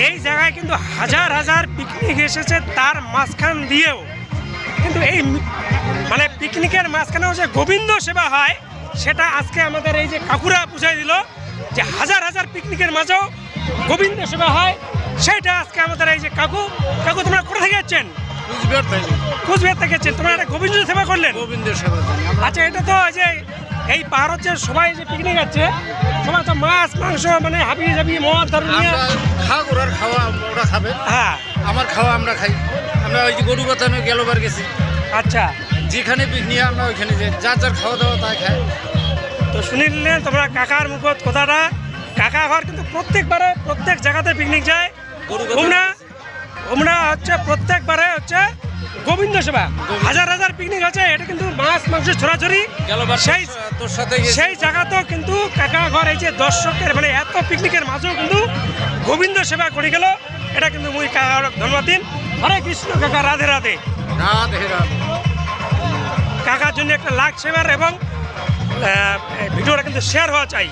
এই জায়গায় কিন্তু হাজার হাজার পিকনিক এসেছে, তার মাঝখান দিয়েও কিন্তু এই মানে পিকনিকের মাঝখানেও যে গোবিন্দ সেবা হয় সেটা আজকে আমাদের এই যে কাকুরা বুঝাই দিল যে হাজার হাজার পিকনিকের মাঝেও গোবিন্দ সেবা হয়। সেটা আজকে আমাদের এই যে কাকু কাকু তোমরা কোথা থেকে যাচ্ছেন? কুচবিহার থেকে যাচ্ছেন। তোমরা একটা গোবিন্দ সেবা করলেন? গোবিন্দের সেবা। আচ্ছা, এটা তো যে এই পাহাড় হচ্ছে সবাই যে পিকনিক যাচ্ছে সবাই তো মাছ মাংস মানে হাবি জাবি মদ দারু নিয়ে ওরার খাওয়া ওরা খাবে, হ্যাঁ আমার খাওয়া আমরা খাই। আমরা ওই যে গরু বাতানো গেলবার গেছি, আচ্ছা যেখানে পিকনিক আমরা ওইখানে যাই, যার যার খাওয়া দাওয়া তাই খায়। তো শুনিলেন তোমরা কাকার মুখত কথাটা। কাকা ঘর কিন্তু প্রত্যেকবারে প্রত্যেক জায়গাতে পিকনিক যায়। তোমরা হচ্ছে প্রত্যেকবারে হচ্ছে গোবিন্দ সেবা, হাজার হাজার পিকনিক আছে। এটা কিন্তু মাছ মাংস ছড়াছড়ি সেই তোর সাথে সেই জায়গাতেও কিন্তু কাকা ঘর এই যে দর্শকের মানে এত পিকনিকের মাঝেও কিন্তু গোবিন্দ সেবা করে গেল। এটা কিন্তু মুই কাকার ধন্যবাদ দিন। হরে কৃষ্ণ কাকা, রাধে রাধে। রাধে রাধে। কাকার জন্য একটা লাখ সেবার এবং ভিডিওটা কিন্তু শেয়ার হওয়া চাই।